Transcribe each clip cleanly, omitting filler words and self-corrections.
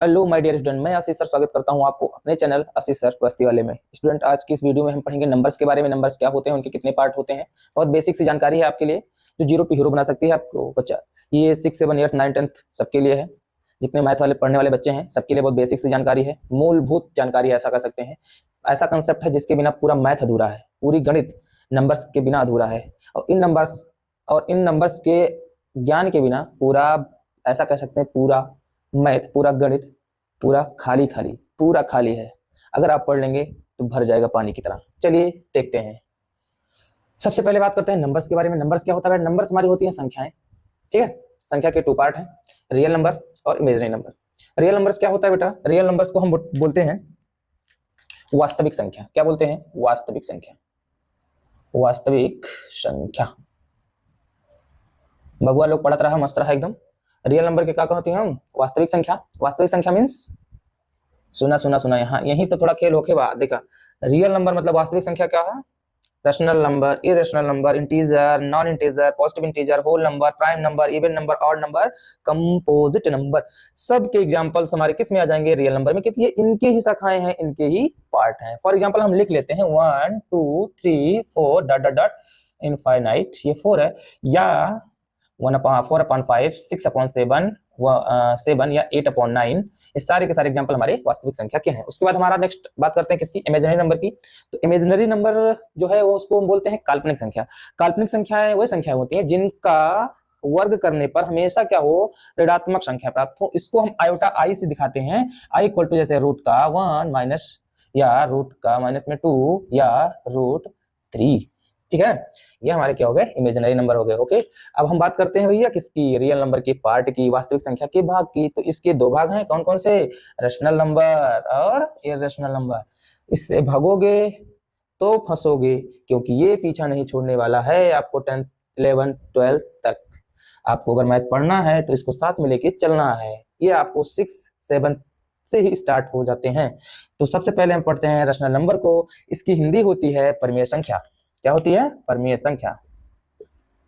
Hello my dear student, मैं आशीष sir स्वागत करता हूं आपको अपने चैनल आशीष सर मस्ती वाले में। स्टूडेंट, आज की इस वीडियो में हम पढ़ेंगे नंबर्स के बारे में। नंबर्स क्या होते हैं, उनके कितने पार्ट होते हैं, बहुत बेसिक सी जानकारी है आपके लिए जो जीरो टू हीरो बना सकती है आपको बच्चा। ये 6, 7, 8, 9, 10 सबके लिए है। जितने मैथ वाले पढ़ने वाले बच्चे हैं सबके लिए बहुत बेसिक सी जानकारी है, मूलभूत जानकारी है, ऐसा कह सकते हैं। ऐसा कंसेप्ट है जिसके बिना पूरा मैथ अधूरा है, पूरी गणित नंबर्स के बिना अधूरा है। और इन नंबर्स के ज्ञान के बिना पूरा, ऐसा कह सकते हैं, पूरा मैथ, पूरा गणित पूरा खाली खाली, पूरा खाली है। अगर आप पढ़ लेंगे तो भर जाएगा पानी की तरह। चलिए देखते हैं। सबसे पहले बात करते हैं नंबर्स के बारे में। नंबर्स क्या होता है? नंबर्स हमारी होती हैं संख्याएं, ठीक है। संख्या के 2 पार्ट हैं, रियल नंबर और इमेजिनरी नंबर। रियल नंबर्स क्या होता है बेटा? रियल नंबर्स को हम बोलते हैं वास्तविक संख्या। क्या बोलते हैं? वास्तविक संख्या। वास्तविक संख्या बबुआ लोग पढ़त रहा, मस्त रहा एकदम। रियल नंबर के क्या कहते हैं हम? वास्तविक संख्या। वास्तविक संख्या मींस, सुना सुना सुना, यहाँ यही तो थोड़ा खेल होके बा। देखा, रियल नंबर मतलब वास्तविक संख्या क्या है? Rational number, irrational number, integer, non integer, positive integer, whole number, prime number, even number, odd number, composite number. सब के एग्जांपल्स हमारे किस में आ जाएंगे? रियल नंबर में, क्योंकि ये इनके ही शाखाएं हैं, इनके ही पार्ट हैं। फॉर एग्जांपल हम लिख लेते हैं 1 2 3 4 डॉट डॉट डॉट इनफाइनाइट, ये 4 है। या 1/4/5, 6/7, 7 या 8/9, ये सारे के सारे एग्जांपल हमारे वास्तविक संख्या के हैं। उसके बाद हमारा नेक्स्ट बात करते हैं किसकी? इमेजिनरी नंबर की। तो इमेजिनरी नंबर जो है वो उसको हम बोलते हैं काल्पनिक संख्या। काल्पनिक संख्याएं वही संख्याएं होती हैं जिनका वर्ग करने पर हमेशा क्या हो? ऋणात्मक संख्या प्राप्त हो। इसको हम आयोटा आई से दिखाते हैं। आई इक्वल टू जैसे रूट का 1 माइनस, या रूट का माइनस में 2, या रूट 3, ठीक है। ये हमारे क्या हो गए? इमेजिनरी नंबर हो गए। ओके, अब हम बात करते हैं भैया किसकी? रियल नंबर के पार्ट की, वास्तविक संख्या के भाग की। तो इसके 2 भाग हैं, कौन कौन से? रैशनल नंबर और इरेशनल नंबर। इससे भागोगे तो फंसोगे, क्योंकि ये पीछा नहीं छोड़ने वाला है आपको 10th 11th 12th तक। आपको अगर मैथ पढ़ना है तो इसको साथ में लेके चलना है। ये आपको 6, 7 से ही स्टार्ट हो जाते हैं। तो सबसे पहले हम पढ़ते हैं रैशनल नंबर को। इसकी हिंदी होती है परमेय संख्या। क्या होती है? परमेय संख्या।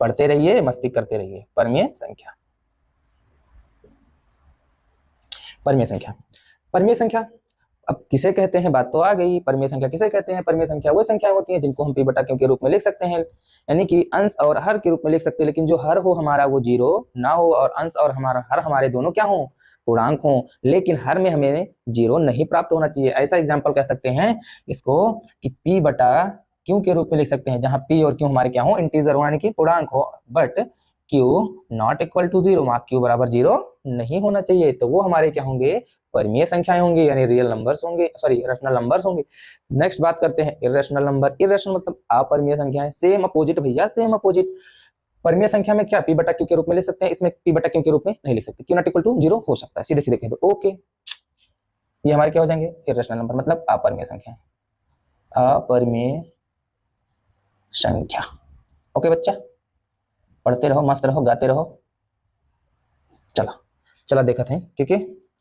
पढ़ते रहिए, मस्ती करते रहिए। परमेय संख्या, परमेय संख्या, परमेय संख्या। अब किसे कहते हैं? बात तो आ गई। परमेय संख्या किसे कहते हैं? परमेय संख्या वो संख्या होती है जिनको हम p बटा q के रूप में लिख सकते हैं, यानी कि अंश और हर के रूप में लिख सकते हैं। लेकिन जो हर हो हमारा वो 0 ना हो, और अंश और हमारा हर हमारे दोनों क्या हो? पूर्णांक हो। लेकिन हर में हमें 0 नहीं प्राप्त होना चाहिए। ऐसा एग्जाम्पल कह सकते हैं इसको कि p बटा q के रूप में लिख सकते हैं, जहां p और q हमारे क्या हो? इंटीजर हो, यानी कि पूर्णांक हो। But q not equal to 0, वहां q बराबर 0 नहीं होना चाहिए। तो वो हमारे क्या होंगे? परमीय संख्याएं होंगी, यानी रियल नंबर्स होंगे, सॉरी रैशनल नंबर्स होंगे। नेक्स्ट बात करते हैं इरेशनल नंबर। इरेशनल मतलब अपरमीय संख्याएं। सेम अपोजिट भैया, सेम अपोजिट। परमीय संख्या में क्या p बटा q के रूप में लिख सकते हैं, इसमें p बटा q के रूप में नहीं लिख सकते। q नॉट इक्वल टू 0 हो सकता है, सीधे सीधे कह दो। ओके, ये हमारे क्या हो जाएंगे? इरेशनल नंबर मतलब अपरमीय संख्या, अपरमीय संख्या। ओके बच्चा, पढ़ते रहो, मस्त रहो, गाते रहो। चला चला देखते हैं, क्योंकि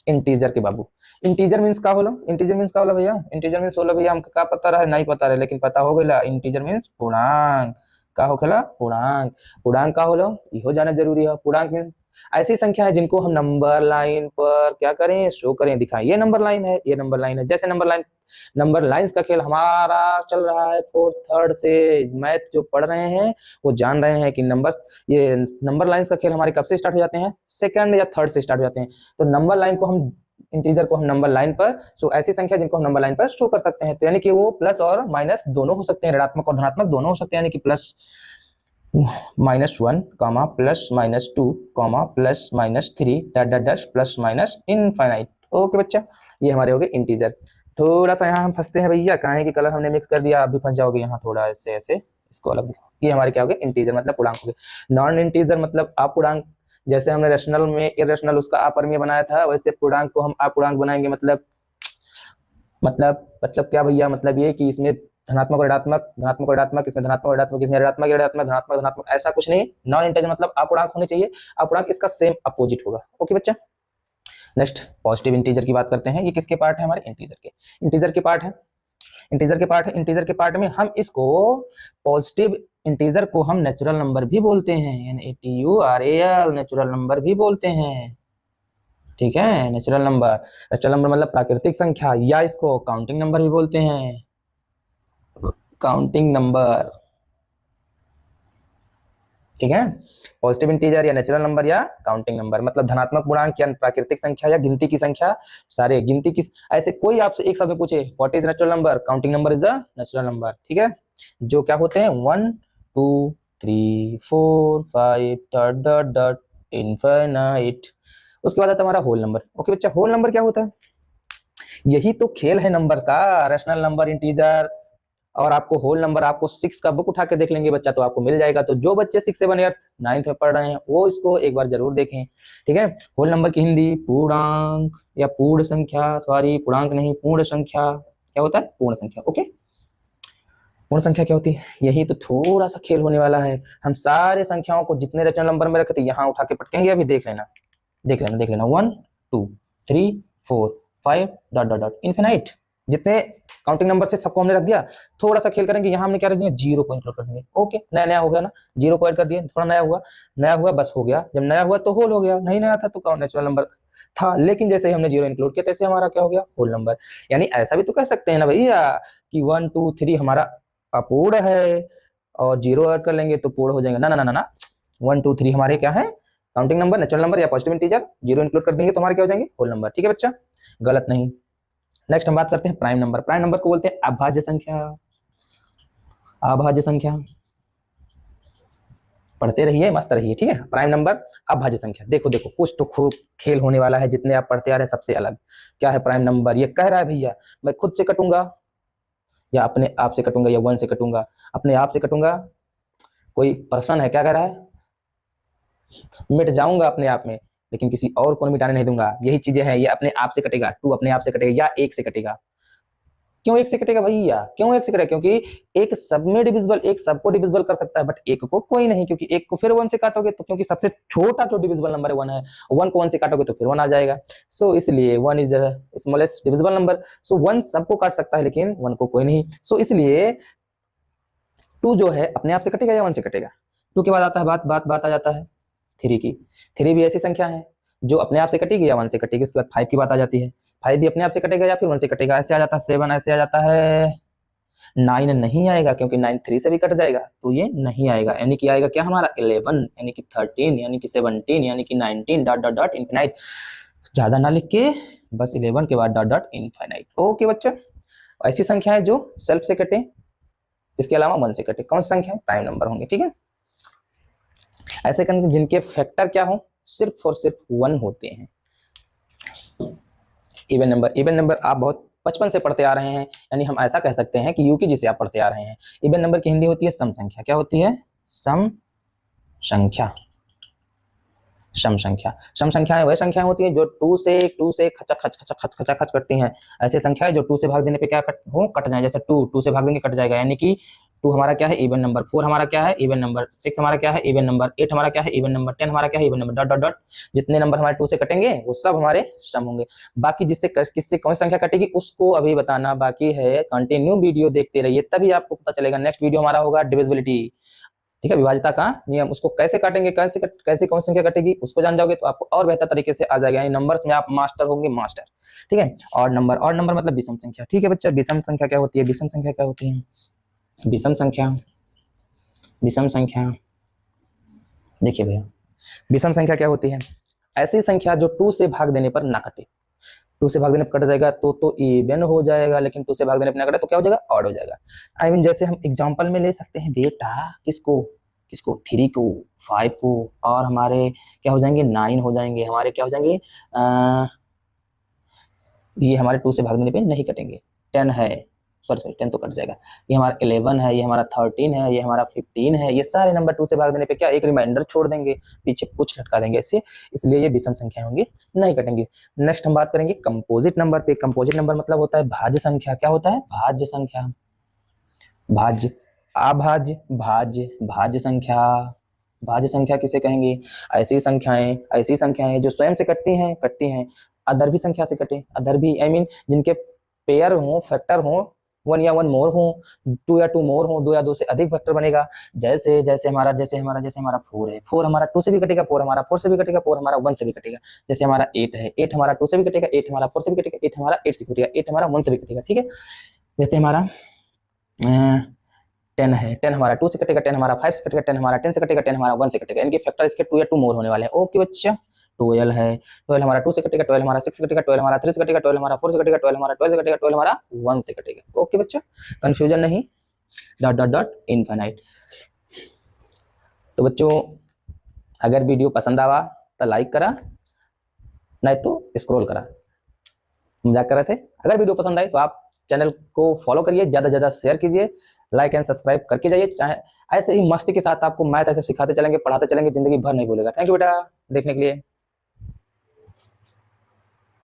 इंटीजर के बाबू। इंटीजर मींस का होला? इंटीजर मींस का होला भैया? इंटीजर मींस होला भैया, हमको का पता रहा? नहीं पता रहे, लेकिन पता हो गया। इंटीजर मींस पूर्णांक। का होखेला? पूर्णांक। पूर्णांक का होला? इहो जाना जरूरी है। पूर्णांक मींस ऐसी संख्या है जिनको हम नंबर लाइन पर क्या करें? शो करें, दिखाएं। ये नंबर लाइन है, ये नंबर लाइन है। जैसे नंबर लाइंस का खेल हमारा चल रहा है 4th 3rd से। मैथ जो पढ़ रहे हैं वो जान रहे हैं कि ये नंबर लाइंस का खेल हमारे कब से स्टार्ट हो जाते हैं? 2nd या 3rd से स्टार्ट हो जाते हैं। तो नंबर लाइन को हम, इंटीजर को हम नंबर लाइन पर, सो ऐसी संख्या जिनको हम नंबर लाइन पर शो कर सकते हैं। तो यानी कि वो प्लस और माइनस दोनों हो सकते हैं, ऋणात्मक और धनात्मक दोनों हो सकते हैं। यानी कि plus -1 comma plus -2 comma plus -3 dash dash dash plus minus infinite. Okay बच्चा, ये हमारे हो गए इंटीजर। थोड़ा सा यहाँ हम फंसते हैं भैया, काहे कि कलर हमने मिक्स कर दिया, अभी फंस जाओगे यहाँ थोड़ा ऐसे ऐसे, इसको अलग दिखाओ। ये हमारे क्या हो गए? इंटीजर मतलब पूर्णांक हो गए। नॉन इंटीजर मतलब अपूर्णांक। जैसे हमने रैशनल में इरेशनल उसका अपरमीय बनाया था, वैसे पूर्णांक को हम अपूर्णांक बनाएंगे। मतलब क्या भैया? मतलब ये कि इसमें धनात्मक और ऋणात्मक, धनात्मक और ऋणात्मक, इसमें धनात्मक और ऋणात्मक, इसमें ऋणात्मक या ऋणात्मक, धनात्मक धनात्मक, ऐसा कुछ नहीं। नॉन इंटीजर मतलब अपूर्णांक होने चाहिए। अपूर्णांक इसका सेम अपोजिट होगा। ओके बच्चा, नेक्स्ट पॉजिटिव इंटीजर की बात करते हैं। ये किसके पार्ट है? हमारे इंटीजर के। इंटीजर के पार्ट है, इंटीजर के पार्ट है। इंटीजर के पार्ट में हम इसको, पॉजिटिव इंटीजर को हम नेचुरल नंबर भी बोलते हैं, NATURAL, नेचुरल नंबर भी बोलते हैं, ठीक है, नेचुरल नंबर। नेचुरल नंबर मतलब प्राकृतिक संख्या, या इसको काउंटिंग नंबर भी बोलते हैं, काउंटिंग नंबर। ठीक है, पॉजिटिव इंटीजर या नेचुरल नंबर या काउंटिंग नंबर मतलब धनात्मक पूर्णांक या प्राकृतिक संख्या या गिनती की संख्या। सारे गिनती की, ऐसे कोई आपसे एक शब्द पूछे what is natural number, counting number is a natural number. ठीक है, जो क्या होते हैं 1 2 3 4 5 डॉट डॉट डॉट इनफिनिट। उसके बाद आता है हमारा होल नंबर। ओके बच्चा, होल नंबर क्या होता है? यही तो खेल है नंबर का, रैशनल नंबर, इंटीजर। और आपको होल नंबर, आपको 6 का बुक उठा के देख लेंगे बच्चा तो आपको मिल जाएगा। तो जो बच्चे 6 7 8 9th में पढ़ रहे हैं वो इसको एक बार जरूर देखें। ठीक है, होल नंबर की हिंदी पूर्णांक या पूर्ण संख्या, सॉरी पूर्णांक नहीं, पूर्ण संख्या। क्या होता है? पूर्ण संख्या। ओके, पूर्ण संख्या क्या होती है? यही तो थोड़ा सा खेल होने वाला है। हम सारे संख्याओं को जितने रचना नंबर में रखे थे यहाँ उठा के पटकेंगे, अभी देख लेना, देख लेना, देख लेना। 1 2 3 4 5 डॉट डॉट डॉट इनफिनाइट। जितने काउंटिंग नंबर से सबको हमने रख दिया। थोड़ा सा खेल करेंगे, यहाँ हमने क्या रख दिया? जीरो को इंक्लूड कर देंगे। ओके, नया नया हो गया ना, जीरो को ऐड कर दिया, थोड़ा नया हुआ, नया हुआ बस हो गया। जब नया हुआ तो होल हो गया, नहीं नया था तो नेचुरल नंबर था, लेकिन जैसे ही हमने जीरो इंक्लूड किया तैसे हमारा क्या हो गया? Whole number. यानी ऐसा भी तो कह सकते हैं ना भैया कि 1 2 3 हमारा अपूर्ण है और जीरो ऐड कर लेंगे तो पूर्ण हो जाएगा। ना ना ना ना, 1 2 3 हमारे क्या है? काउंटिंग नंबर, नेचुरल नंबर या पॉजिटिव इंटीजर। जीरो इंक्लूड कर देंगे तो हमारे क्या हो जाएंगे? Whole number. ठीक है बच्चा, गलत नहीं। नेक्स्ट हम बात करते हैं प्राइम नंबर। प्राइम नंबर को बोलते हैं अभाज्य संख्या। अभाज्य संख्या पढ़ते रहिए, मस्त रहिए। ठीक है, प्राइम नंबर, अभाज्य संख्या। देखो देखो, कुछ तो खूब खेल होने वाला है, जितने आप पढ़ते आ रहे हैं सबसे अलग। क्या है प्राइम नंबर? ये कह रहा है भैया मैं खुद से कटूंगा या अपने आप से कटूंगा या 1 से कटूंगा? अपने आप से कटूंगा। कोई पर्सन है, क्या कह रहा है? मिट जाऊंगा अपने आप में, लेकिन किसी और को मिटाने नहीं दूंगा। यही चीजें हैं, ये अपने आप से कटेगा, 2 अपने आप से कटेगा या 1 से कटेगा। क्यों 1 से कटेगा भैया? क्यों 1 से कटेगा? क्योंकि एक सब में डिविजिबल, एक सबको डिविजिबल कर सकता है, बट एक को कोई नहीं, क्योंकि एक को फिर 1 से काटोगे तो, क्योंकि सबसे छोटा जो डिविजिबल नंबर है 1 है, 1 को 1 से काटोगे तो फिर 1 आ जाएगा। सो इसलिए 1 इज स्मॉलेस्ट डिविजिबल नंबर। सो 1 सबको काट सकता है लेकिन 1 को कोई नहीं। सो इसलिए 2 जो है अपने आप से कटेगा या 1 से कटेगा? 2 के बाद आता है बात आ जाता है 3 की। 3 भी ऐसी संख्या है जो अपने आप से कटेगी या 1 से कटेगी। उसके बाद 5 की बात आ जाती है। 5 भी अपने आप से कटेगा या फिर 1 से कटेगा। ऐसे आ जाता है 7, ऐसे आ जाता है 9 नहीं आएगा, क्योंकि 9 3 से भी कट जाएगा तो ये नहीं आएगा। यानी कि आएगा क्या हमारा? 11, यानी कि 13, यानी कि 17, यानी कि 19 डॉट डॉट डॉट इनफिनाइट। ज्यादा ना लिख के बस 11 के बाद डॉट डॉट इनफिनाइट। ओके बच्चा, ऐसी संख्याएं जो सेल्फ से कटे, इसके अलावा 1 से कटे, कौन सी संख्या? प्राइम नंबर होंगे। ठीक है, ऐसे करके जिनके फैक्टर क्या हो? सिर्फ और सिर्फ 1 होते हैं। इवन नंबर, इवन नंबर आप बहुत बचपन से पढ़ते आ रहे हैं, यानी हम ऐसा कह सकते हैं कि यूके जिसे आप पढ़ते आ रहे हैं। इवन नंबर की हिंदी होती है सम संख्या। क्या होती है? सम संख्या। सम संख्या, सम संख्याएं वह संख्याएं होती हैं जो 2 से खच करती हैं। ऐसे संख्याएं जो 2 से भाग देने पे क्या कट जाए, जैसे 2 से भाग देंगे कट जाएगा, यानी कि 2 हमारा क्या है? Even number. 4 हमारा क्या है? Even number. 6 हमारा क्या है? Even number. 8 हमारा क्या है? Even number. 10 हमारा क्या है? Even number. Dot dot dot, जितने नंबर हमारे 2 से कटेंगे वो सब हमारे सम होंगे। बाकी जिससे किससे कौन संख्या कटेगी उसको अभी बताना बाकी है। कंटिन्यू वीडियो देखते रहिए, तभी आपको पता चलेगा। नेक्स्ट वीडियो हमारा होगा डिविजिबिलिटी। ठीक है, विभाज्यता का नियम, उसको कैसे काटेंगे, कैसे कौन संख्या कटेगी उसको जान जाओगे तो आपको और बेहतर तरीके से आ जाएगा। यानी नंबर्स में आप मास्टर होंगे, मास्टर। ठीक है, और नंबर मतलब विषम संख्या। ठीक है बच्चा, विषम संख्या क्या होती है? विषम संख्या क्या होती है? विषम संख्या, विषम संख्या देखिए भैया, विषम संख्या क्या होती है? ऐसी संख्या जो 2 से भाग देने पर ना कटे। 2 से भाग देने पर कट जाएगा तो इवन हो जाएगा, लेकिन 2 से भाग देने पर ना कटे तो क्या हो जाएगा? ऑड हो जाएगा। आई मीन जैसे हम एग्जांपल में ले सकते हैं बेटा, किसको किसको? 3 को, 5 को, और हमारे क्या हो जाएंगे? 9 हो जाएंगे। हमारे क्या हो जाएंगे? ये हमारे 2 से भाग देने पे नहीं कटेंगे। 10 है, सॉरी 10 तो कट जाएगा। ये हमारा 11 है, ये हमारा 13 है, ये हमारा 15 है। ये सारे नंबर 2 से भाग देने पे क्या एक रिमाइंडर छोड़ देंगे, पीछे कुछ लटका देंगे ऐसे, इसलिए ये विषम संख्या होंगी, नहीं कटेंगे। नेक्स्ट हम बात करेंगे कंपोजिट नंबर पे। कंपोजिट नंबर मतलब होता है भाज्य संख्या। क्या होता है? भाज्य संख्या। भाज्य, अभाज्य, भाज्य, भाज्य संख्या। भाज्य संख्या किसे कहेंगे? ऐसी संख्याएं जो स्वयं से कटती हैं, अदर भी संख्या से कटे। अदर भी आई मीन जिनके पेयर हो, फैक्टर हो 1 या 1 मोर हो, 2 या 2 मोर हो, 2 या 2 से अधिक वेक्टर बनेगा। जैसे जैसे हमारा 4 है, 4 हमारा 2 से भी कटेगा, 4 हमारा 4 से भी कटेगा, 4 हमारा 1 से भी कटेगा। जैसे हमारा 8 है, 8 हमारा 2 से भी कटेगा, 8 हमारा 4 से भी कटेगा, 8 हमारा 8 से भी कटेगा, 8 हमारा 1 से भी कटेगा, ठीक है। जैसे हमारा 10 है, 10 हमारा 2 से कटेगा, 10 हमारा 5 से कटेगा, 10 हमारा 10 से कटेगा, 10 हमारा 1 से कटेगा। इनके फैक्टर इसके 2 या 2 मोर होने वाले हैं। ओके बच्चा। 12 है, 12 हमारा 2 से कटेगा, 12 हमारा 6 से कटेगा, 12 हमारा 3 से कटेगा, 12 हमारा 4 से कटेगा, 12 हमारा 12 से कटेगा, 12 हमारा 1 से कटेगा। ओके बच्चा, कंफ्यूजन नहीं, डॉट डॉट डॉट इनफाइनाइट। तो बच्चों अगर वीडियो पसंद आवा तो लाइक करा, नहीं तो स्क्रॉल करा। मजाक कर रहे थे। अगर वीडियो पसंद आई तो आप चैनल को फॉलो करिए, ज़्यादा से ज़्यादा शेयर कीजिए, लाइक एंड सब्सक्राइब करके जाइए। चाहे ऐसे ही मस्ती के साथ आपको मैथ ऐसे सिखाते चलेंगे, पढ़ाते चलेंगे, जिंदगी भर नहीं भूलेगा। थैंक यू बेटा देखने के लिए।